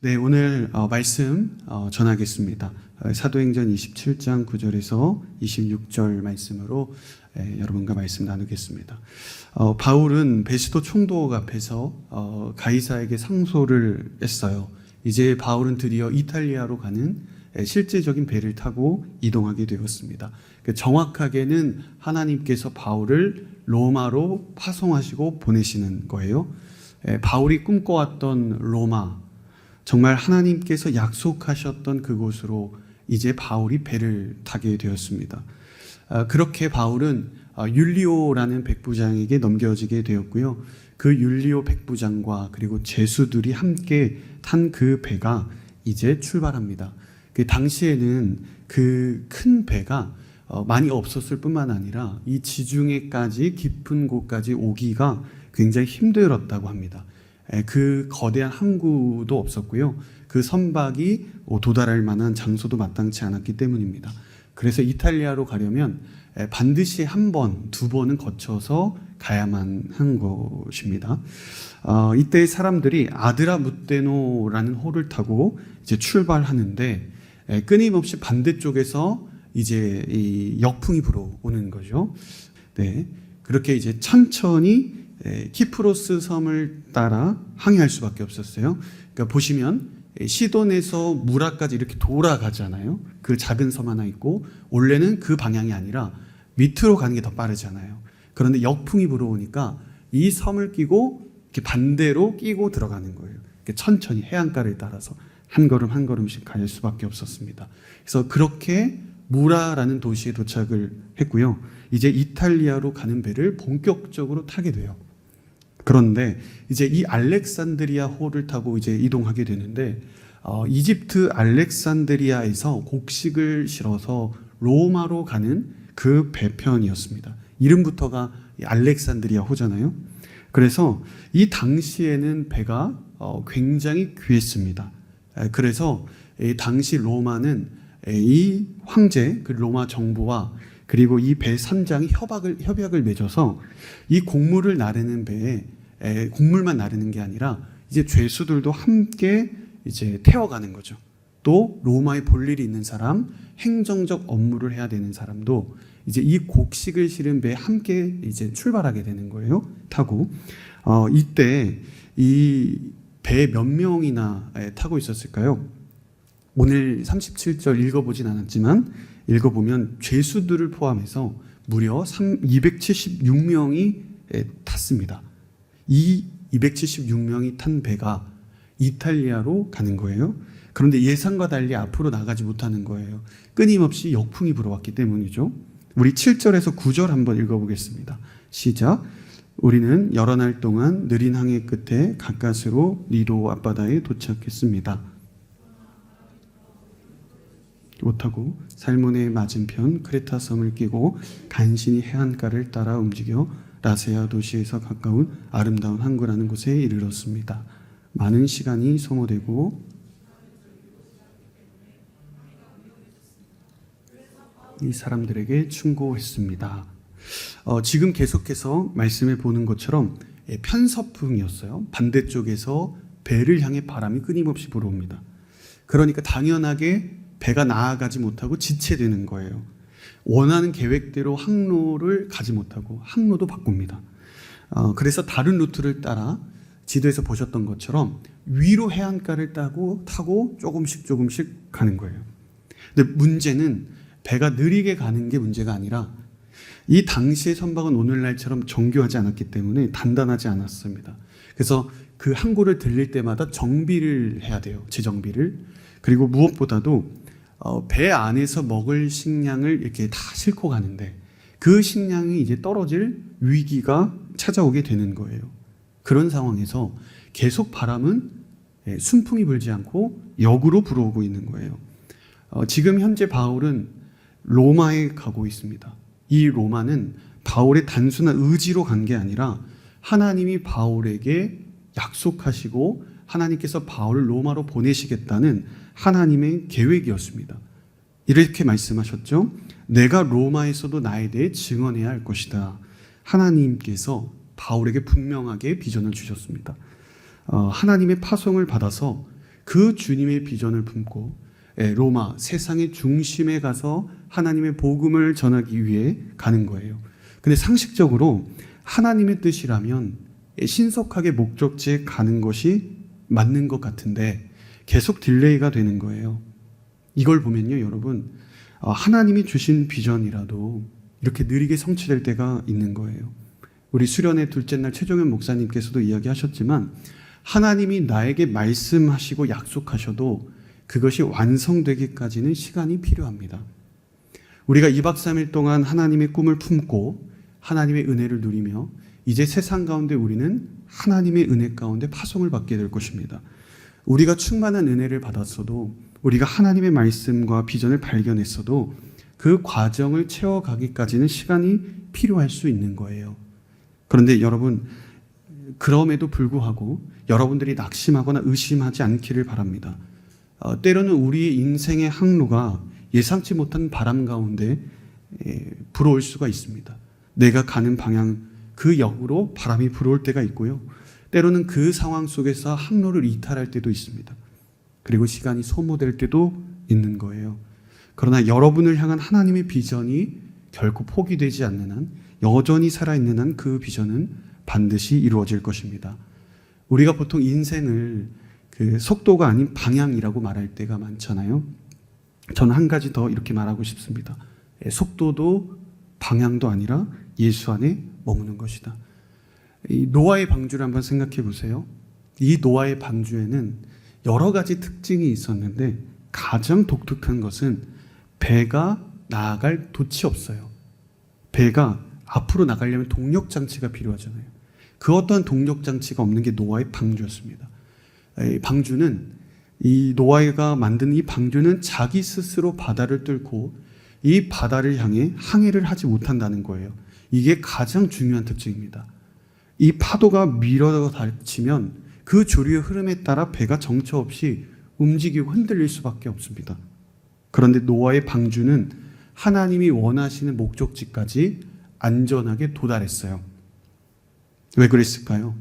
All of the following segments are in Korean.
네, 오늘 말씀 전하겠습니다. 사도행전 27장 9절에서 26절 말씀으로 여러분과 말씀 나누겠습니다. 바울은 베스도 총독 앞에서 가이사에게 상소를 했어요. 이제 바울은 드디어 이탈리아로 가는 실제적인 배를 타고 이동하게 되었습니다. 정확하게는 하나님께서 바울을 로마로 파송하시고 보내시는 거예요. 바울이 꿈꿔왔던 로마, 정말 하나님께서 약속하셨던 그곳으로 이제 바울이 배를 타게 되었습니다. 그렇게 바울은 율리오라는 백부장에게 넘겨지게 되었고요. 그 율리오 백부장과 그리고 제수들이 함께 탄 그 배가 이제 출발합니다. 그 당시에는 그 큰 배가 많이 없었을 뿐만 아니라 이 지중해까지 깊은 곳까지 오기가 굉장히 힘들었다고 합니다. 그 거대한 항구도 없었고요. 그 선박이 도달할 만한 장소도 마땅치 않았기 때문입니다. 그래서 이탈리아로 가려면 반드시 한 번, 두 번은 거쳐서 가야만 한 것입니다. 이때 사람들이 아드라무테노라는 호를 타고 이제 출발하는데 끊임없이 반대쪽에서 이제 이 역풍이 불어오는 거죠. 네, 그렇게 이제 천천히 키프로스 섬을 따라 항해할 수밖에 없었어요. 그러니까 보시면 시돈에서 무라까지 이렇게 돌아가잖아요. 그 작은 섬 하나 있고 원래는 그 방향이 아니라 밑으로 가는 게 더 빠르잖아요. 그런데 역풍이 불어오니까 이 섬을 끼고 이렇게 반대로 끼고 들어가는 거예요. 이렇게 천천히 해안가를 따라서 한 걸음 한 걸음씩 갈 수밖에 없었습니다. 그래서 그렇게 무라라는 도시에 도착을 했고요. 이제 이탈리아로 가는 배를 본격적으로 타게 돼요. 그런데 이제 이 알렉산드리아 호를 타고 이제 이동하게 되는데 이집트 알렉산드리아에서 곡식을 실어서 로마로 가는 그 배편이었습니다. 이름부터가 알렉산드리아 호잖아요. 그래서 이 당시에는 배가 굉장히 귀했습니다. 그래서 당시 로마는 이 황제, 그 로마 정부와 그리고 이 배 선장이 협약을 맺어서 이 곡물을 나르는 배에 곡물만 나르는 게 아니라 이제 죄수들도 함께 이제 태워가는 거죠. 또 로마에 볼 일이 있는 사람, 행정적 업무를 해야 되는 사람도 이제 이 곡식을 실은 배에 함께 이제 출발하게 되는 거예요. 타고 이때 이 배에 몇 명이나 타고 있었을까요? 오늘 37절 읽어보진 않았지만 읽어보면 죄수들을 포함해서 무려 276명이 탔습니다. 이 276명이 탄 배가 이탈리아로 가는 거예요. 그런데 예상과 달리 앞으로 나가지 못하는 거예요. 끊임없이 역풍이 불어왔기 때문이죠. 우리 7절에서 9절 한번 읽어보겠습니다. 시작. 우리는 여러 날 동안 느린 항해 끝에 가까스로 니도 앞바다에 도착했습니다. 못하고 살모네의 맞은편 크레타 섬을 끼고 간신히 해안가를 따라 움직여 라세아 도시에서 가까운 아름다운 항구라는 곳에 이르렀습니다. 많은 시간이 소모되고 이 사람들에게 충고했습니다. 지금 계속해서 말씀해 보는 것처럼 편서풍이었어요. 반대쪽에서 배를 향해 바람이 끊임없이 불어옵니다. 그러니까 당연하게 배가 나아가지 못하고 지체되는 거예요. 원하는 계획대로 항로를 가지 못하고 항로도 바꿉니다. 그래서 다른 루트를 따라 지도에서 보셨던 것처럼 위로 해안가를 타고 조금씩 가는 거예요. 근데 문제는 배가 느리게 가는 게 문제가 아니라 이 당시의 선박은 오늘날처럼 정교하지 않았기 때문에 단단하지 않았습니다. 그래서 그 항구를 들릴 때마다 정비를 해야 돼요. 재정비를. 그리고 무엇보다도 배 안에서 먹을 식량을 이렇게 다 싣고 가는데 그 식량이 이제 떨어질 위기가 찾아오게 되는 거예요. 그런 상황에서 계속 바람은 순풍이 불지 않고 역으로 불어오고 있는 거예요. 지금 현재 바울은 로마에 가고 있습니다. 이 로마는 바울의 단순한 의지로 간 게 아니라 하나님이 바울에게 약속하시고 하나님께서 바울을 로마로 보내시겠다는 하나님의 계획이었습니다. 이렇게 말씀하셨죠. 내가 로마에서도 나에 대해 증언해야 할 것이다. 하나님께서 바울에게 분명하게 비전을 주셨습니다. 하나님의 파송을 받아서 그 주님의 비전을 품고 로마 세상의 중심에 가서 하나님의 복음을 전하기 위해 가는 거예요. 근데 상식적으로 하나님의 뜻이라면 신속하게 목적지에 가는 것이 맞는 것 같은데 계속 딜레이가 되는 거예요. 이걸 보면요, 여러분, 하나님이 주신 비전이라도 이렇게 느리게 성취될 때가 있는 거예요. 우리 수련회 둘째 날 최종현 목사님께서도 이야기하셨지만 하나님이 나에게 말씀하시고 약속하셔도 그것이 완성되기까지는 시간이 필요합니다. 우리가 2박 3일 동안 하나님의 꿈을 품고 하나님의 은혜를 누리며 이제 세상 가운데 우리는 하나님의 은혜 가운데 파송을 받게 될 것입니다. 우리가 충만한 은혜를 받았어도 우리가 하나님의 말씀과 비전을 발견했어도 그 과정을 채워가기까지는 시간이 필요할 수 있는 거예요. 그런데 여러분, 그럼에도 불구하고 여러분들이 낙심하거나 의심하지 않기를 바랍니다. 때로는 우리의 인생의 항로가 예상치 못한 바람 가운데 불어올 수가 있습니다. 내가 가는 방향 그 역으로 바람이 불어올 때가 있고요. 때로는 그 상황 속에서 항로를 이탈할 때도 있습니다. 그리고 시간이 소모될 때도 있는 거예요. 그러나 여러분을 향한 하나님의 비전이 결코 포기되지 않는 한, 여전히 살아있는 한 그 비전은 반드시 이루어질 것입니다. 우리가 보통 인생을 그 속도가 아닌 방향이라고 말할 때가 많잖아요. 저는 한 가지 더 이렇게 말하고 싶습니다. 속도도 방향도 아니라 예수 안에 머무는 것이다. 이 노아의 방주를 한번 생각해 보세요. 이 노아의 방주에는 여러 가지 특징이 있었는데 가장 독특한 것은 배가 나아갈 돛이 없어요. 배가 앞으로 나가려면 동력장치가 필요하잖아요. 그 어떠한 동력장치가 없는 게 노아의 방주였습니다. 이 노아가 만든 이 방주는 자기 스스로 바다를 뚫고 이 바다를 향해 항해를 하지 못한다는 거예요. 이게 가장 중요한 특징입니다. 이 파도가 밀어닥치면 그 조류의 흐름에 따라 배가 정처 없이 움직이고 흔들릴 수밖에 없습니다. 그런데 노아의 방주는 하나님이 원하시는 목적지까지 안전하게 도달했어요. 왜 그랬을까요?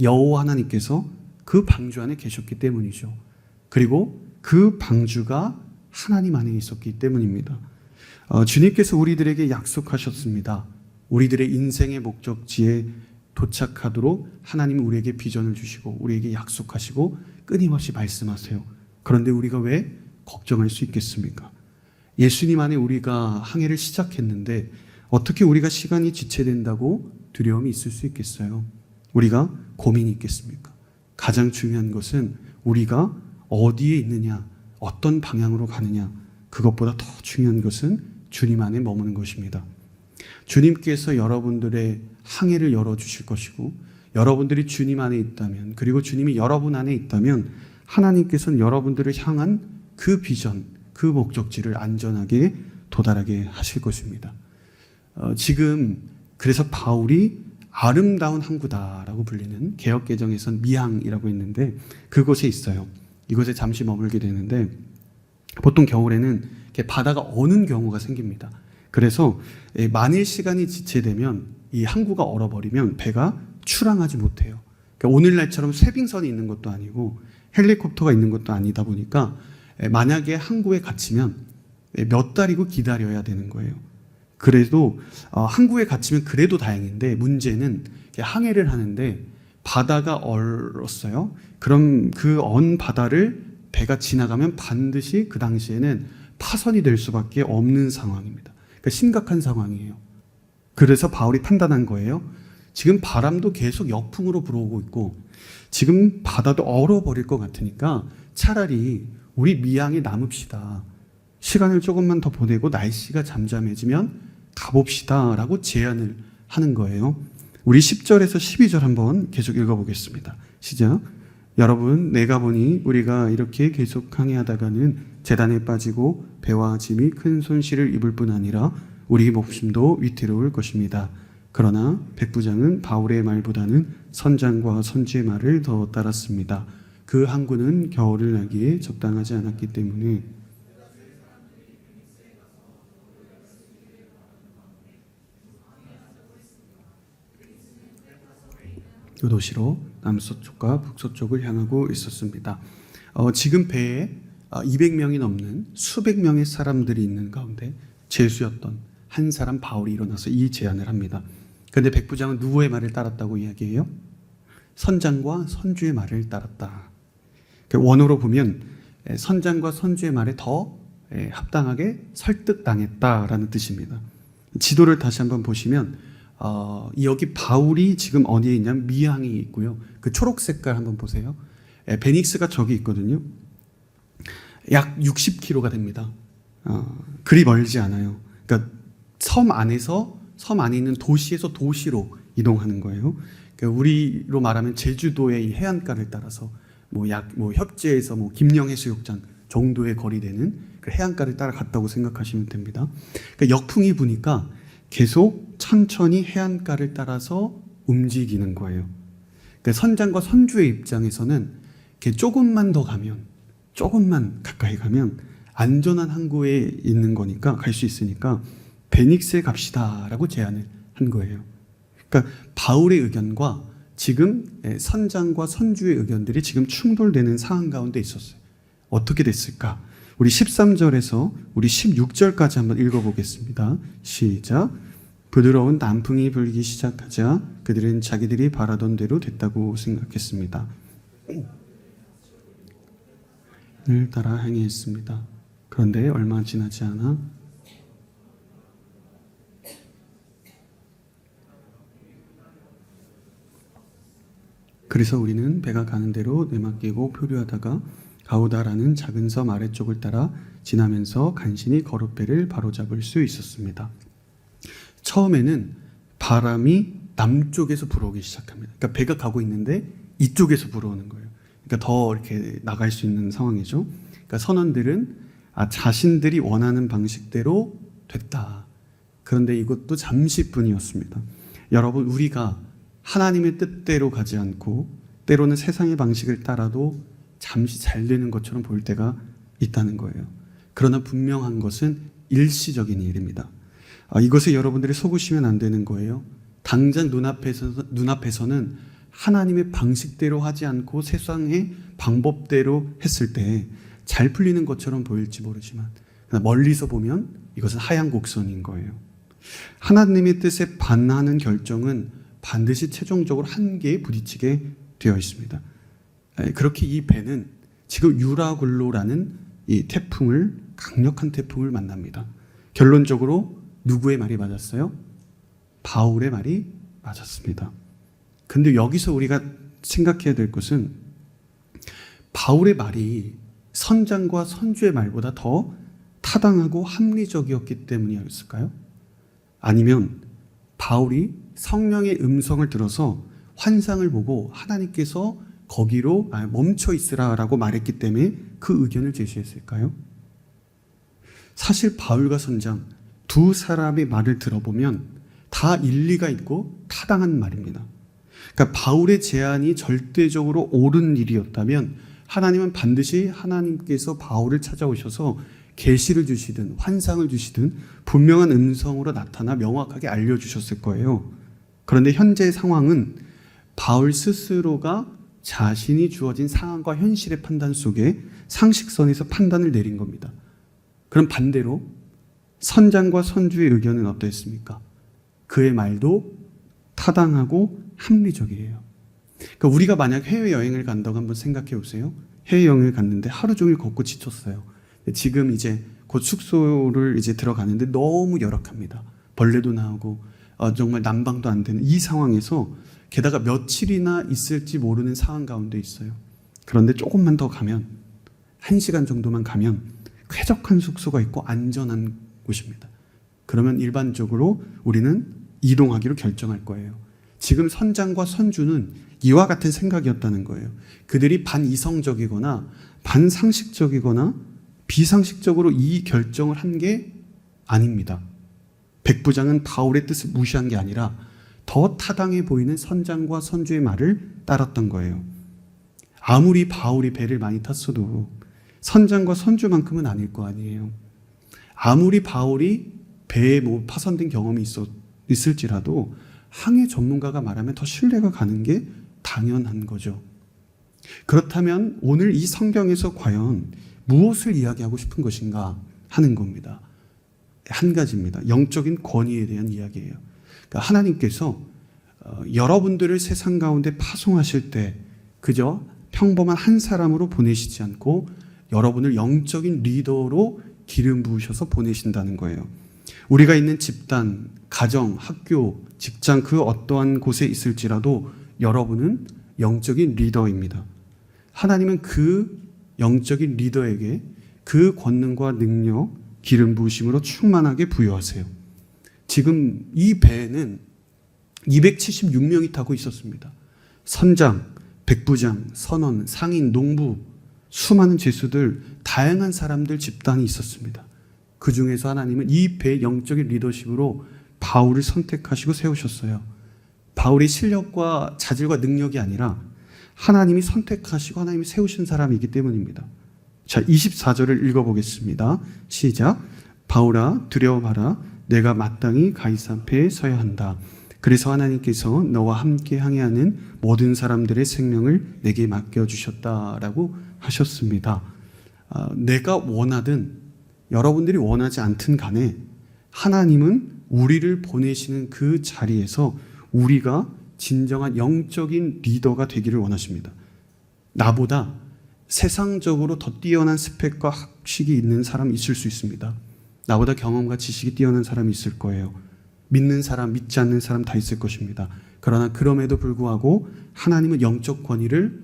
여호와 하나님께서 그 방주 안에 계셨기 때문이죠. 그리고 그 방주가 하나님 안에 있었기 때문입니다. 주님께서 우리들에게 약속하셨습니다. 우리들의 인생의 목적지에 도착하도록 하나님은 우리에게 비전을 주시고 우리에게 약속하시고 끊임없이 말씀하세요. 그런데 우리가 왜 걱정할 수 있겠습니까? 예수님 안에 우리가 항해를 시작했는데 어떻게 우리가 시간이 지체된다고 두려움이 있을 수 있겠어요? 우리가 고민이 있겠습니까? 가장 중요한 것은 우리가 어디에 있느냐, 어떤 방향으로 가느냐, 그것보다 더 중요한 것은 주님 안에 머무는 것입니다. 주님께서 여러분들의 항해를 열어주실 것이고 여러분들이 주님 안에 있다면, 그리고 주님이 여러분 안에 있다면 하나님께서는 여러분들을 향한 그 비전, 그 목적지를 안전하게 도달하게 하실 것입니다. 지금 그래서 바울이 아름다운 항구다라고 불리는 개역개정에선 미항이라고 있는데 그곳에 있어요. 이곳에 잠시 머물게 되는데 보통 겨울에는 바다가 어는 경우가 생깁니다. 그래서 만일 시간이 지체되면 이 항구가 얼어버리면 배가 출항하지 못해요. 그러니까 오늘날처럼 쇄빙선이 있는 것도 아니고 헬리콥터가 있는 것도 아니다 보니까 만약에 항구에 갇히면 몇 달이고 기다려야 되는 거예요. 그래도 항구에 갇히면 그래도 다행인데 문제는 항해를 하는데 바다가 얼었어요. 그럼 그 언 바다를 배가 지나가면 반드시 그 당시에는 파선이 될 수밖에 없는 상황입니다. 그러니까 심각한 상황이에요. 그래서 바울이 판단한 거예요. 지금 바람도 계속 역풍으로 불어오고 있고 지금 바다도 얼어버릴 것 같으니까 차라리 우리 미항에 남읍시다. 시간을 조금만 더 보내고 날씨가 잠잠해지면 가봅시다 라고 제안을 하는 거예요. 우리 10절에서 12절 한번 계속 읽어보겠습니다. 시작. 여러분, 내가 보니 우리가 이렇게 계속 항해하다가는 재단에 빠지고 배와 짐이 큰 손실을 입을 뿐 아니라 우리 목숨도 위태로울 것입니다. 그러나 백부장은 바울의 말보다는 선장과 선지의 말을 더 따랐습니다. 그 항구는 겨울을 나기에 적당하지 않았기 때문에 이 도시로 남서쪽과 북서쪽을 향하고 있었습니다. 지금 배에 200명이 넘는 수백 명의 사람들이 있는 가운데 죄수였던 한 사람 바울이 일어나서 이 제안을 합니다. 그런데 백부장은 누구의 말을 따랐다고 이야기해요? 선장과 선주의 말을 따랐다. 원어로 보면 선장과 선주의 말에 더 합당하게 설득당했다라는 뜻입니다. 지도를 다시 한번 보시면 여기 바울이 지금 어디에 있냐면 미항에 있고요. 그 초록 색깔 한번 보세요. 베닉스가 저기 있거든요. 약 60km가 됩니다. 그리 멀지 않아요. 그러니까 섬 안에 있는 도시에서 도시로 이동하는 거예요. 그러니까 우리로 말하면 제주도의 이 해안가를 따라서 협재에서 김영 해수욕장 정도의 거리되는 그 해안가를 따라갔다고 생각하시면 됩니다. 그러니까 역풍이 부니까 계속 천천히 해안가를 따라서 움직이는 거예요. 그러니까 선장과 선주의 입장에서는 이렇게 조금만 가까이 가면 안전한 항구에 있는 거니까 갈 수 있으니까 베닉스에 갑시다라고 제안을 한 거예요. 그러니까 바울의 의견과 지금 선장과 선주의 의견들이 지금 충돌되는 상황 가운데 있었어요. 어떻게 됐을까? 우리 13절에서 우리 16절까지 한번 읽어보겠습니다. 시작. 부드러운 남풍이 불기 시작하자 그들은 자기들이 바라던 대로 됐다고 생각했습니다. 를 따라 행했습니다. 그런데 얼마 지나지 않아 그래서 우리는 배가 가는 대로 내맡기고 표류하다가 가우다라는 작은 섬 아래쪽을 따라 지나면서 간신히 거룻배를 바로잡을 수 있었습니다. 처음에는 바람이 남쪽에서 불어오기 시작합니다. 그러니까 배가 가고 있는데 이쪽에서 불어오는 거예요. 그러니까 더 이렇게 나갈 수 있는 상황이죠. 그러니까 선원들은 자신들이 원하는 방식대로 됐다. 그런데 이것도 잠시뿐이었습니다. 여러분, 우리가 하나님의 뜻대로 가지 않고 때로는 세상의 방식을 따라도 잠시 잘 되는 것처럼 보일 때가 있다는 거예요. 그러나 분명한 것은 일시적인 일입니다. 이것에 여러분들이 속으시면 안 되는 거예요. 당장 눈앞에서는 하나님의 방식대로 하지 않고 세상의 방법대로 했을 때 잘 풀리는 것처럼 보일지 모르지만 멀리서 보면 이것은 하얀 곡선인 거예요. 하나님의 뜻에 반하는 결정은 반드시 최종적으로 한계에 부딪히게 되어 있습니다. 그렇게 이 배는 지금 유라굴로라는 이 강력한 태풍을 만납니다. 결론적으로 누구의 말이 맞았어요? 바울의 말이 맞았습니다. 근데 여기서 우리가 생각해야 될 것은 바울의 말이 선장과 선주의 말보다 더 타당하고 합리적이었기 때문이었을까요? 아니면 바울이 성령의 음성을 들어서 환상을 보고 하나님께서 거기로 멈춰 있으라라고 말했기 때문에 그 의견을 제시했을까요? 사실 바울과 선장 두 사람의 말을 들어보면 다 일리가 있고 타당한 말입니다. 그러니까 바울의 제안이 절대적으로 옳은 일이었다면 하나님은 반드시 하나님께서 바울을 찾아오셔서 계시를 주시든 환상을 주시든 분명한 음성으로 나타나 명확하게 알려주셨을 거예요. 그런데 현재의 상황은 바울 스스로가 자신이 주어진 상황과 현실의 판단 속에 상식선에서 판단을 내린 겁니다. 그럼 반대로 선장과 선주의 의견은 어떠했습니까? 그의 말도 타당하고 합리적이에요. 그러니까 우리가 만약 해외여행을 간다고 한번 생각해 보세요. 해외여행을 갔는데 하루 종일 걷고 지쳤어요. 지금 이제 곧 숙소를 이제 들어가는데 너무 열악합니다. 벌레도 나오고 정말 난방도 안 되는 이 상황에서 게다가 며칠이나 있을지 모르는 상황 가운데 있어요. 그런데 조금만 더 가면 1시간 정도만 가면 쾌적한 숙소가 있고 안전한 곳입니다. 그러면 일반적으로 우리는 이동하기로 결정할 거예요. 지금 선장과 선주는 이와 같은 생각이었다는 거예요. 그들이 반이성적이거나 반상식적이거나 비상식적으로 이 결정을 한 게 아닙니다. 백부장은 바울의 뜻을 무시한 게 아니라 더 타당해 보이는 선장과 선주의 말을 따랐던 거예요. 아무리 바울이 배를 많이 탔어도 선장과 선주만큼은 아닐 거 아니에요. 아무리 바울이 배에 파손된 경험이 있을지라도 항해 전문가가 말하면 더 신뢰가 가는 게 당연한 거죠. 그렇다면 오늘 이 성경에서 과연 무엇을 이야기하고 싶은 것인가 하는 겁니다. 한 가지입니다. 영적인 권위에 대한 이야기예요. 그러니까 하나님께서 여러분들을 세상 가운데 파송하실 때 그저 평범한 한 사람으로 보내시지 않고 여러분을 영적인 리더로 기름 부으셔서 보내신다는 거예요. 우리가 있는 집단, 가정, 학교, 직장 그 어떠한 곳에 있을지라도 여러분은 영적인 리더입니다. 하나님은 그 영적인 리더에게 그 권능과 능력, 기름 부으심으로 충만하게 부여하세요. 지금 이 배에는 276명이 타고 있었습니다. 선장, 백부장, 선원, 상인, 농부, 수많은 죄수들, 다양한 사람들 집단이 있었습니다. 그 중에서 하나님은 이 배의 영적인 리더십으로 바울을 선택하시고 세우셨어요. 바울의 실력과 자질과 능력이 아니라 하나님이 선택하시고 하나님이 세우신 사람이기 때문입니다. 자, 24절을 읽어보겠습니다. 시작. 바울아, 두려워 마라. 내가 마땅히 가이사 앞에 서야 한다. 그래서 하나님께서 너와 함께 항해하는 모든 사람들의 생명을 내게 맡겨주셨다라고 하셨습니다. 내가 원하든 여러분들이 원하지 않든 간에 하나님은 우리를 보내시는 그 자리에서 우리가 진정한 영적인 리더가 되기를 원하십니다. 나보다 세상적으로 더 뛰어난 스펙과 학식이 있는 사람이 있을 수 있습니다. 나보다 경험과 지식이 뛰어난 사람이 있을 거예요. 믿는 사람, 믿지 않는 사람 다 있을 것입니다. 그러나 그럼에도 불구하고 하나님은 영적 권위를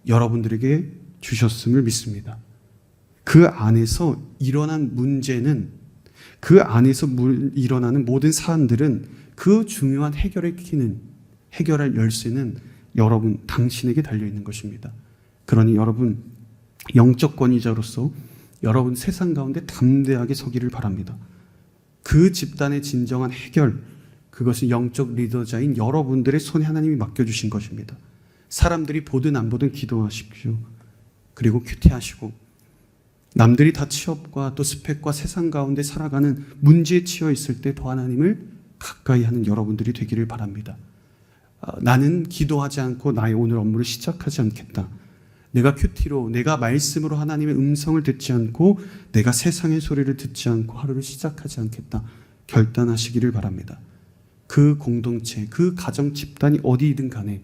여러분들에게 주셨음을 믿습니다. 그 안에서 일어난 문제는, 그 안에서 일어나는 모든 사안들은 그 중요한 해결의 키는, 해결할 열쇠는 여러분, 당신에게 달려있는 것입니다. 그러니 여러분, 영적 권위자로서 여러분 세상 가운데 담대하게 서기를 바랍니다. 그 집단의 진정한 해결, 그것은 영적 리더자인 여러분들의 손에 하나님이 맡겨주신 것입니다. 사람들이 보든 안 보든 기도하십시오. 그리고 큐티하시고 남들이 다 취업과 또 스펙과 세상 가운데 살아가는 문제에 치여 있을 때 더 하나님을 가까이 하는 여러분들이 되기를 바랍니다. 나는 기도하지 않고 나의 오늘 업무를 시작하지 않겠다. 내가 큐티로, 내가 말씀으로 하나님의 음성을 듣지 않고 내가 세상의 소리를 듣지 않고 하루를 시작하지 않겠다. 결단하시기를 바랍니다. 그 공동체, 그 가정 집단이 어디이든 간에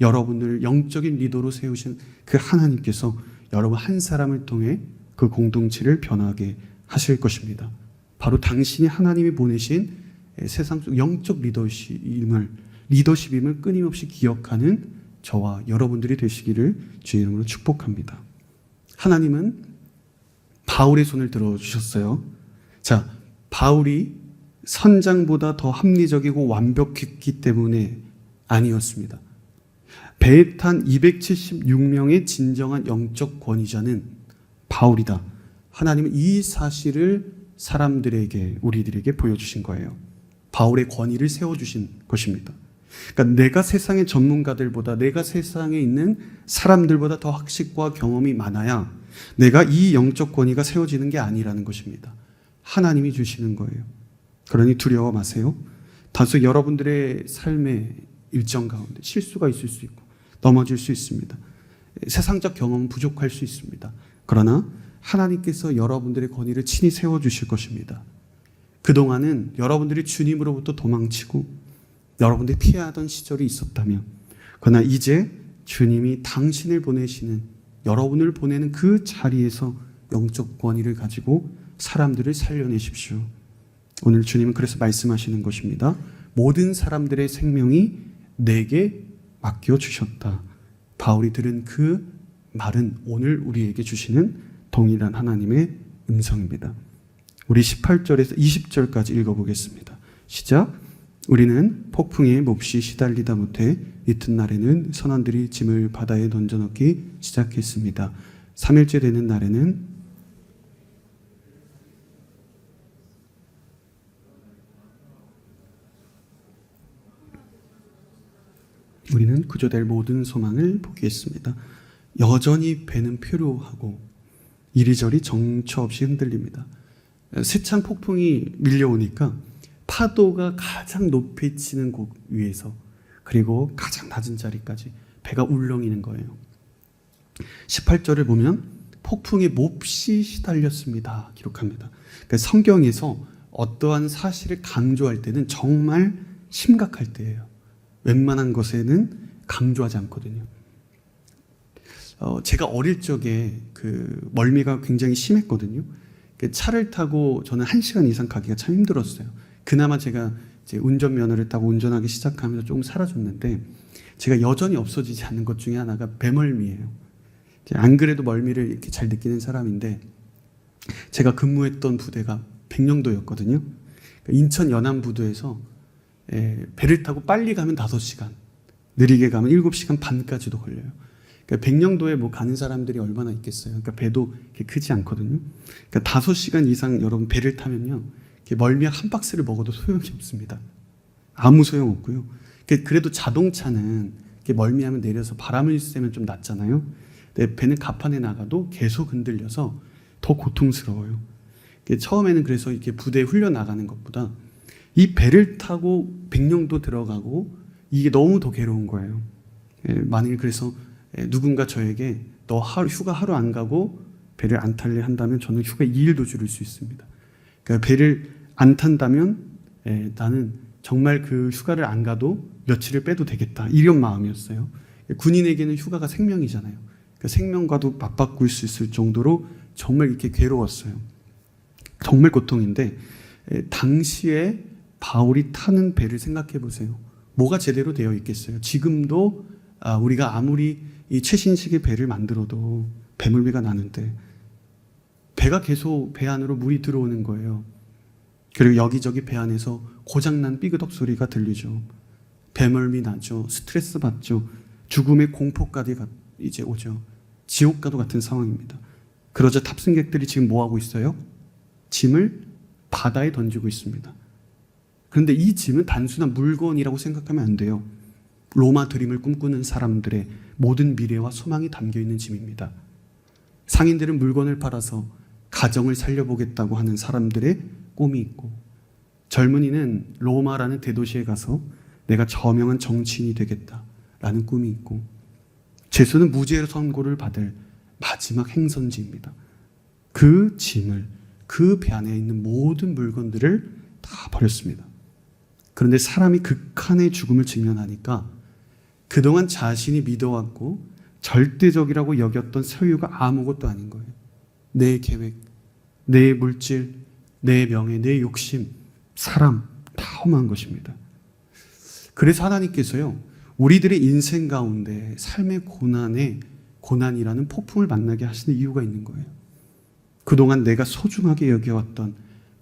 여러분을 영적인 리더로 세우신 그 하나님께서 여러분 한 사람을 통해 그 공동체를 변하게 하실 것입니다. 바로 당신이 하나님이 보내신 세상 속 영적 리더십임을 끊임없이 기억하는 저와 여러분들이 되시기를 주의 이름으로 축복합니다. 하나님은 바울의 손을 들어주셨어요. 자, 바울이 선장보다 더 합리적이고 완벽했기 때문에 아니었습니다. 배에 탄 276명의 진정한 영적 권위자는 바울이다. 하나님은 이 사실을 사람들에게, 우리들에게 보여주신 거예요. 바울의 권위를 세워주신 것입니다. 그러니까 내가 세상의 전문가들보다, 내가 세상에 있는 사람들보다 더 학식과 경험이 많아야 내가 이 영적 권위가 세워지는 게 아니라는 것입니다. 하나님이 주시는 거예요. 그러니 두려워 마세요. 다소 여러분들의 삶의 일정 가운데 실수가 있을 수 있고 넘어질 수 있습니다. 세상적 경험은 부족할 수 있습니다. 그러나 하나님께서 여러분들의 권위를 친히 세워주실 것입니다. 그동안은 여러분들이 주님으로부터 도망치고 여러분들이 피하던 시절이 있었다면, 그러나 이제 주님이 당신을 보내시는, 여러분을 보내는 그 자리에서 영적 권위를 가지고 사람들을 살려내십시오. 오늘 주님은 그래서 말씀하시는 것입니다. 모든 사람들의 생명이 내게 맡겨주셨다. 바울이 들은 그 말은 오늘 우리에게 주시는 동일한 하나님의 음성입니다. 우리 18절에서 20절까지 읽어보겠습니다. 시작. 우리는 폭풍에 몹시 시달리다 못해 이튿날에는 선원들이 짐을 바다에 던져넣기 시작했습니다. 3일째 되는 날에는 우리는 구조될 모든 소망을 포기했습니다. 여전히 배는 표류하고 이리저리 정처 없이 흔들립니다. 세찬 폭풍이 밀려오니까 파도가 가장 높이 치는 곳 위에서, 그리고 가장 낮은 자리까지 배가 울렁이는 거예요. 18절을 보면 폭풍에 몹시 시달렸습니다. 기록합니다. 그러니까 성경에서 어떠한 사실을 강조할 때는 정말 심각할 때예요. 웬만한 것에는 강조하지 않거든요. 제가 어릴 적에 그 멀미가 굉장히 심했거든요. 차를 타고 저는 1시간 이상 가기가 참 힘들었어요. 그나마 제가 이제 운전면허를 따고 운전하기 시작하면서 조금 사라졌는데, 제가 여전히 없어지지 않는 것 중에 하나가 배멀미예요. 안 그래도 멀미를 이렇게 잘 느끼는 사람인데, 제가 근무했던 부대가 백령도였거든요. 인천 연안부두에서 배를 타고 빨리 가면 5시간, 느리게 가면 7시간 반까지도 걸려요. 그러니까 백령도에 뭐 가는 사람들이 얼마나 있겠어요. 그러니까 배도 이렇게 크지 않거든요. 그러니까 5시간 이상 여러분 배를 타면요, 멀미약 한 박스를 먹어도 소용이 없습니다. 아무 소용 없고요. 그래도 자동차는 멀미하면 내려서 바람을 쐬면 좀 낫잖아요. 근데 배는 갑판에 나가도 계속 흔들려서 더 고통스러워요. 처음에는 그래서 이렇게 부대에 흘려 나가는 것보다 이 배를 타고 백령도 들어가고 이게 너무 더 괴로운 거예요. 만일 그래서 누군가 저에게 너 휴가 하루 안 가고 배를 안 탈래 한다면 저는 휴가 2일도 줄일 수 있습니다. 그러니까 배를 안 탄다면 나는 정말 그 휴가를 안 가도 며칠을 빼도 되겠다, 이런 마음이었어요. 군인에게는 휴가가 생명이잖아요. 그러니까 생명과도 맞바꿀 수 있을 정도로 정말 이렇게 괴로웠어요. 정말 고통인데, 당시에 바울이 타는 배를 생각해 보세요. 뭐가 제대로 되어 있겠어요? 지금도 우리가 아무리 이 최신식의 배를 만들어도 배멀미가 나는데, 배가 계속 배 안으로 물이 들어오는 거예요. 그리고 여기저기 배 안에서 고장난 삐그덕 소리가 들리죠. 배멀미 나죠. 스트레스 받죠. 죽음의 공포까지 이제 오죠. 지옥과도 같은 상황입니다. 그러자 탑승객들이 지금 뭐 하고 있어요? 짐을 바다에 던지고 있습니다. 그런데 이 짐은 단순한 물건이라고 생각하면 안 돼요. 로마 드림을 꿈꾸는 사람들의 모든 미래와 소망이 담겨있는 짐입니다. 상인들은 물건을 팔아서 가정을 살려보겠다고 하는 사람들의 꿈이 있고, 젊은이는 로마라는 대도시에 가서 내가 저명한 정치인이 되겠다라는 꿈이 있고, 죄수는 무죄 선고를 받을 마지막 행선지입니다. 그 짐을, 그 배 안에 있는 모든 물건들을 다 버렸습니다. 그런데 사람이 극한의 죽음을 직면하니까 그동안 자신이 믿어왔고 절대적이라고 여겼던 소유가 아무것도 아닌 거예요. 내 계획, 내 물질, 내 명예, 내 욕심, 사람, 다 험한 것입니다. 그래서 하나님께서요, 우리들의 인생 가운데 삶의 고난이라는 폭풍을 만나게 하시는 이유가 있는 거예요. 그동안 내가 소중하게 여겨왔던,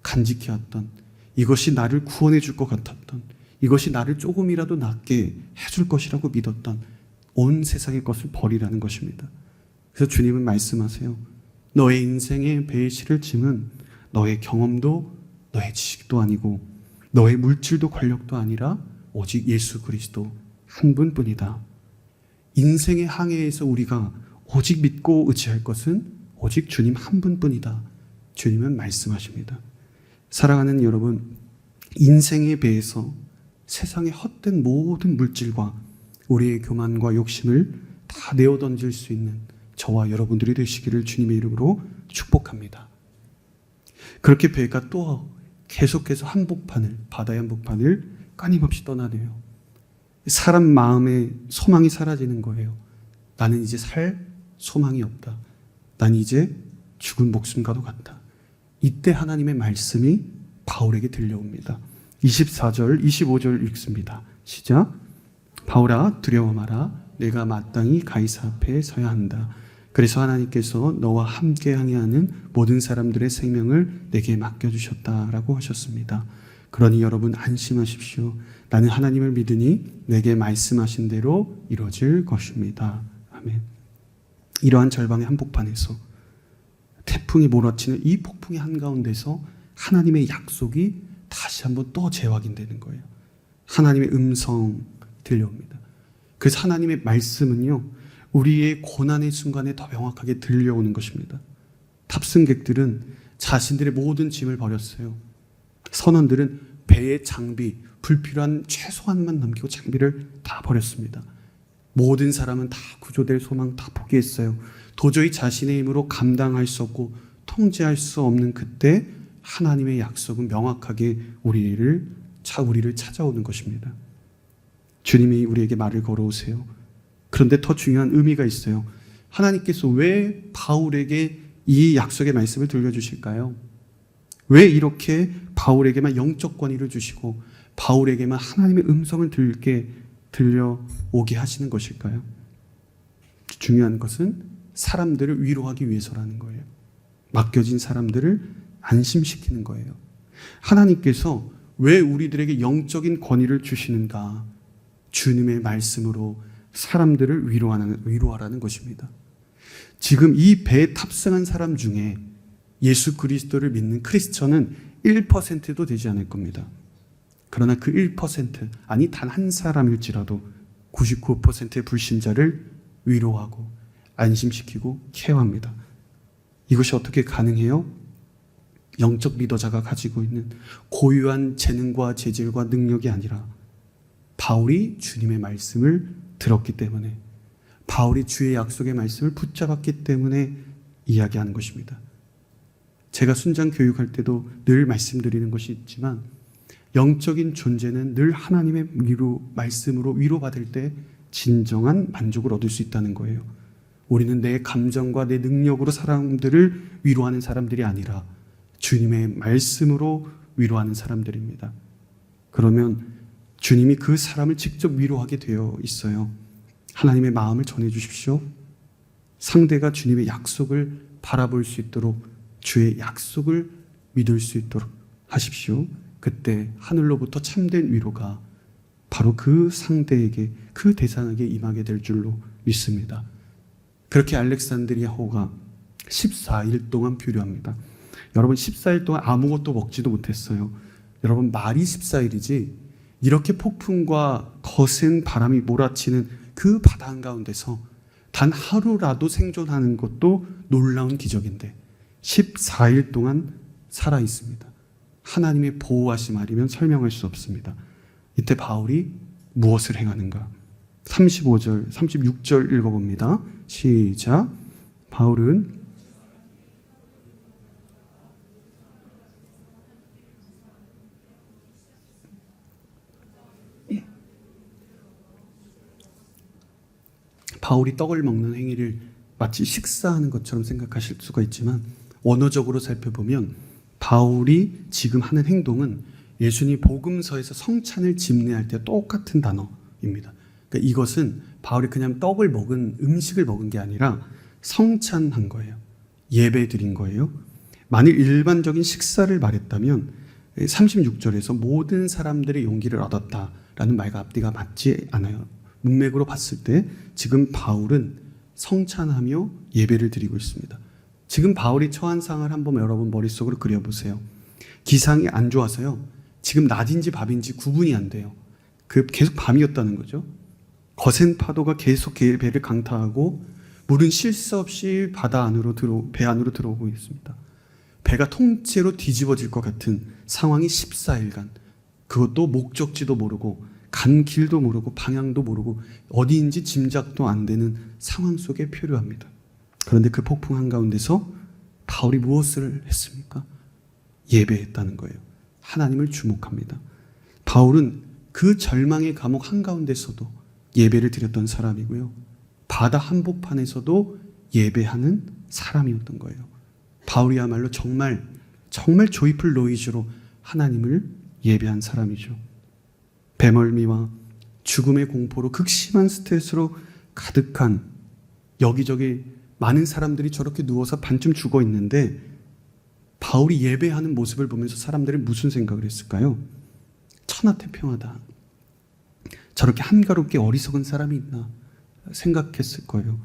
간직해왔던, 이것이 나를 구원해 줄 것 같았던, 이것이 나를 조금이라도 낫게 해줄 것이라고 믿었던 온 세상의 것을 버리라는 것입니다. 그래서 주님은 말씀하세요. 너의 인생의 배에 실을 짐은 너의 경험도, 너의 지식도 아니고 너의 물질도 권력도 아니라 오직 예수 그리스도 한 분뿐이다. 인생의 항해에서 우리가 오직 믿고 의지할 것은 오직 주님 한 분뿐이다. 주님은 말씀하십니다. 사랑하는 여러분, 인생의 배에서 세상의 헛된 모든 물질과 우리의 교만과 욕심을 다 내어 던질 수 있는 저와 여러분들이 되시기를 주님의 이름으로 축복합니다. 그렇게 배가 또 계속해서 바다의 한복판을 끊임없이 떠나네요. 사람 마음의 소망이 사라지는 거예요. 나는 이제 살 소망이 없다. 난 이제 죽은 목숨과도 같다. 이때 하나님의 말씀이 바울에게 들려옵니다. 24절, 25절 읽습니다. 시작. 바울아, 두려워 마라. 내가 마땅히 가이사 앞에 서야 한다. 그래서 하나님께서 너와 함께 항해하는 모든 사람들의 생명을 내게 맡겨주셨다라고 하셨습니다. 그러니 여러분 안심하십시오. 나는 하나님을 믿으니 내게 말씀하신 대로 이루어질 것입니다. 아멘. 이러한 절방의 한복판에서 태풍이 몰아치는 이 폭풍의 한가운데서 하나님의 약속이 다시 한번 또 재확인되는 거예요. 하나님의 음성 들려옵니다. 그래서 하나님의 말씀은요, 우리의 고난의 순간에 더 명확하게 들려오는 것입니다. 탑승객들은 자신들의 모든 짐을 버렸어요. 선원들은 배의 장비, 불필요한 최소한만 남기고 장비를 다 버렸습니다. 모든 사람은 다 구조될 소망 다 포기했어요. 도저히 자신의 힘으로 감당할 수 없고 통제할 수 없는 그때 하나님의 약속은 명확하게 우리를 찾아오는 것입니다. 주님이 우리에게 말을 걸어오세요. 그런데 더 중요한 의미가 있어요. 하나님께서 왜 바울에게 이 약속의 말씀을 들려주실까요? 왜 이렇게 바울에게만 영적 권위를 주시고 바울에게만 하나님의 음성을 들려오게 하시는 것일까요? 중요한 것은 사람들을 위로하기 위해서라는 거예요. 맡겨진 사람들을 안심시키는 거예요. 하나님께서 왜 우리들에게 영적인 권위를 주시는가? 주님의 말씀으로 사람들을 위로하라는 것입니다. 지금 이 배에 탑승한 사람 중에 예수 그리스도를 믿는 크리스천은 1%도 되지 않을 겁니다. 그러나 그 1%, 아니 단 한 사람일지라도 99%의 불신자를 위로하고 안심시키고 케어합니다. 이것이 어떻게 가능해요? 영적 리더자가 가지고 있는 고유한 재능과 재질과 능력이 아니라 바울이 주님의 말씀을 들었기 때문에, 바울이 주의 약속의 말씀을 붙잡았기 때문에 이야기하는 것입니다. 제가 순장 교육할 때도 늘 말씀드리는 것이 있지만 영적인 존재는 늘 하나님의 말씀으로 위로받을 때 진정한 만족을 얻을 수 있다는 거예요. 우리는 내 감정과 내 능력으로 사람들을 위로하는 사람들이 아니라 주님의 말씀으로 위로하는 사람들입니다. 그러면 주님이 그 사람을 직접 위로하게 되어 있어요. 하나님의 마음을 전해 주십시오. 상대가 주님의 약속을 바라볼 수 있도록 주의 약속을 믿을 수 있도록 하십시오. 그때 하늘로부터 참된 위로가 바로 그 상대에게, 그 대상에게 임하게 될 줄로 믿습니다. 그렇게 알렉산드리아호가 14일 동안 표류합니다. 여러분 14일 동안 아무것도 먹지도 못했어요. 여러분 말이 14일이지 이렇게 폭풍과 거센 바람이 몰아치는 그 바다 한가운데서 단 하루라도 생존하는 것도 놀라운 기적인데 14일 동안 살아있습니다. 하나님의 보호하심 아니면 설명할 수 없습니다. 이때 바울이 무엇을 행하는가? 35절, 36절 읽어봅니다. 시작. 바울은 바울이 떡을 먹는 행위를 마치 식사하는 것처럼 생각하실 수가 있지만 원어적으로 살펴보면 바울이 지금 하는 행동은 예수님 복음서에서 성찬을 집례할 때 똑같은 단어입니다. 그러니까 이것은 바울이 그냥 음식을 먹은 게 아니라 성찬한 거예요. 예배 드린 거예요. 만일 일반적인 식사를 말했다면 36절에서 모든 사람들의 용기를 얻었다라는 말과 앞뒤가 맞지 않아요. 문맥으로 봤을 때 지금 바울은 성찬하며 예배를 드리고 있습니다. 지금 바울이 처한 상황을 한번 여러분 머릿속으로 그려보세요. 기상이 안 좋아서요. 지금 낮인지 밤인지 구분이 안 돼요. 계속 밤이었다는 거죠. 거센 파도가 계속 배를 강타하고 물은 쉴 새 없이 배 안으로 들어오고 있습니다. 배가 통째로 뒤집어질 것 같은 상황이 14일간, 그것도 목적지도 모르고 간 길도 모르고 방향도 모르고 어디인지 짐작도 안 되는 상황 속에 표류합니다. 그런데 그 폭풍 한가운데서 바울이 무엇을 했습니까? 예배했다는 거예요. 하나님을 주목합니다. 바울은 그 절망의 감옥 한가운데서도 예배를 드렸던 사람이고요. 바다 한복판에서도 예배하는 사람이었던 거예요. 바울이야말로 정말 조이풀 노이즈로 하나님을 예배한 사람이죠. 배멀미와 죽음의 공포로 극심한 스트레스로 가득한 여기저기 많은 사람들이 저렇게 누워서 반쯤 죽어 있는데 바울이 예배하는 모습을 보면서 사람들이 무슨 생각을 했을까요? 천하태평하다. 저렇게 한가롭게 어리석은 사람이 있나 생각했을 거예요.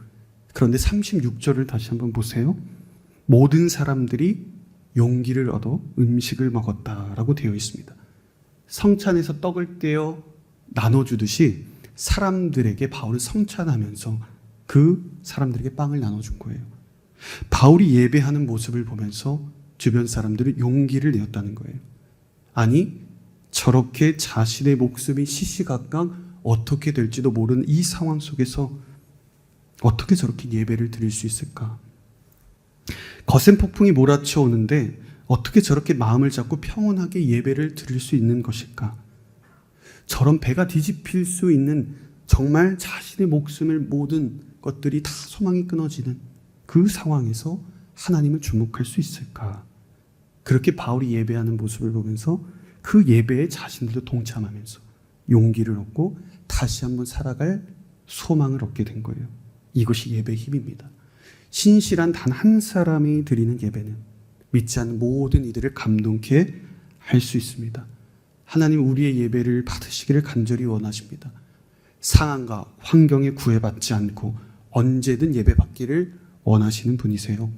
그런데 36절을 다시 한번 보세요. 모든 사람들이 용기를 얻어 음식을 먹었다라고 되어 있습니다. 성찬에서 떡을 떼어 나눠주듯이 사람들에게 바울을 성찬하면서 그 사람들에게 빵을 나눠준 거예요. 바울이 예배하는 모습을 보면서 주변 사람들은 용기를 내었다는 거예요. 아니, 저렇게 자신의 목숨이 시시각각 어떻게 될지도 모르는 이 상황 속에서 어떻게 저렇게 예배를 드릴 수 있을까? 거센 폭풍이 몰아쳐 오는데 어떻게 저렇게 마음을 잡고 평온하게 예배를 드릴 수 있는 것일까? 저런 배가 뒤집힐 수 있는 정말 자신의 목숨을 모든 것들이 다 소망이 끊어지는 그 상황에서 하나님을 주목할 수 있을까? 그렇게 바울이 예배하는 모습을 보면서 그 예배에 자신들도 동참하면서 용기를 얻고 다시 한번 살아갈 소망을 얻게 된 거예요. 이것이 예배의 힘입니다. 신실한 단 한 사람이 드리는 예배는 믿지 않는 모든 이들을 감동케 할 수 있습니다. 하나님 우리의 예배를 받으시기를 간절히 원하십니다. 상황과 환경에 구애받지 않고 언제든 예배받기를 원하시는 분이세요.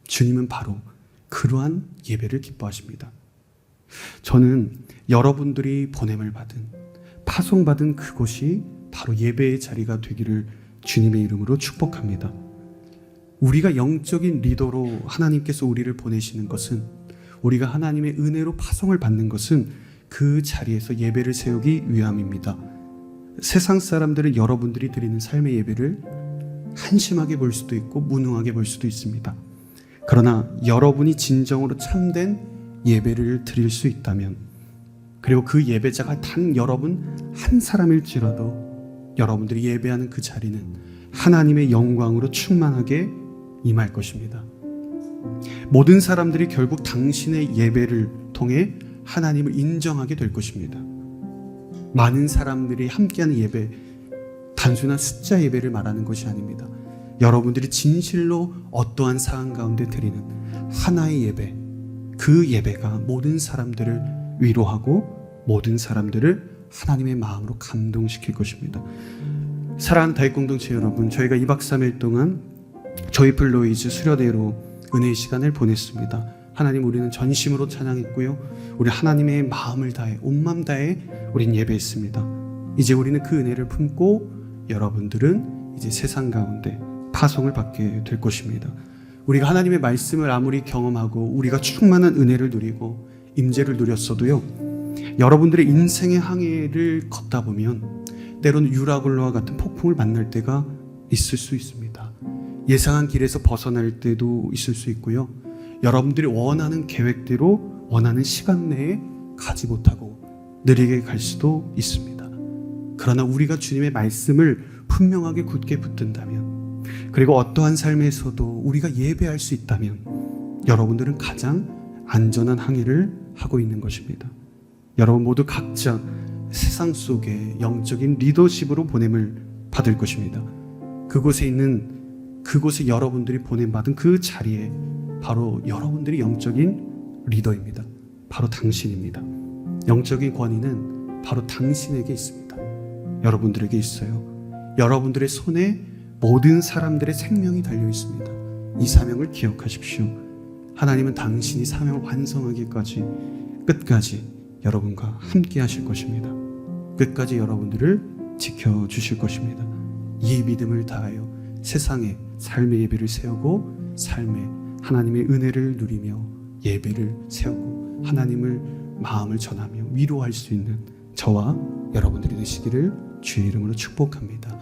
주님은 바로 그러한 예배를 기뻐하십니다. 저는 여러분들이 보냄을 받은, 파송받은 그곳이 바로 예배의 자리가 되기를 주님의 이름으로 축복합니다. 우리가 영적인 리더로 하나님께서 우리를 보내시는 것은, 우리가 하나님의 은혜로 파송을 받는 것은 그 자리에서 예배를 세우기 위함입니다. 세상 사람들은 여러분들이 드리는 삶의 예배를 한심하게 볼 수도 있고 무능하게 볼 수도 있습니다. 그러나 여러분이 진정으로 참된 예배를 드릴 수 있다면, 그리고 그 예배자가 단 여러분 한 사람일지라도 여러분들이 예배하는 그 자리는 하나님의 영광으로 충만하게 임할 것입니다. 모든 사람들이 결국 당신의 예배를 통해 하나님을 인정하게 될 것입니다. 많은 사람들이 함께하는 예배, 단순한 숫자 예배를 말하는 것이 아닙니다. 여러분들이 진실로 어떠한 상황 가운데 드리는 하나의 예배, 그 예배가 모든 사람들을 위로하고 모든 사람들을 하나님의 마음으로 감동시킬 것입니다. 사랑하는 다윗공동체 여러분, 저희가 2박 3일 동안 조이풀 노이즈 수련회로 은혜의 시간을 보냈습니다. 하나님, 우리는 전심으로 찬양했고요, 우리 하나님의 마음을 다해 온 마음 다해 우린 예배했습니다. 이제 우리는 그 은혜를 품고 여러분들은 이제 세상 가운데 파송을 받게 될 것입니다. 우리가 하나님의 말씀을 아무리 경험하고 우리가 충만한 은혜를 누리고 임재를 누렸어도요, 여러분들의 인생의 항해를 걷다 보면 때로는 유라굴로와 같은 폭풍을 만날 때가 있을 수 있습니다. 예상한 길에서 벗어날 때도 있을 수 있고요, 여러분들이 원하는 계획대로 원하는 시간 내에 가지 못하고 느리게 갈 수도 있습니다. 그러나 우리가 주님의 말씀을 분명하게 굳게 붙든다면, 그리고 어떠한 삶에서도 우리가 예배할 수 있다면 여러분들은 가장 안전한 항해를 하고 있는 것입니다. 여러분 모두 각자 세상 속에 영적인 리더십으로 보냄을 받을 것입니다. 그곳에 여러분들이 보냄받은 그 자리에 바로 여러분들이 영적인 리더입니다. 바로 당신입니다. 영적인 권위는 바로 당신에게 있습니다. 여러분들에게 있어요. 여러분들의 손에 모든 사람들의 생명이 달려 있습니다. 이 사명을 기억하십시오. 하나님은 당신이 사명을 완성하기까지 끝까지 여러분과 함께 하실 것입니다. 끝까지 여러분들을 지켜주실 것입니다. 이 믿음을 다하여 세상에 삶의 예배를 세우고 삶에 하나님의 은혜를 누리며 예배를 세우고 하나님을 마음을 전하며 위로할 수 있는 저와 여러분들이 되시기를 주의 이름으로 축복합니다.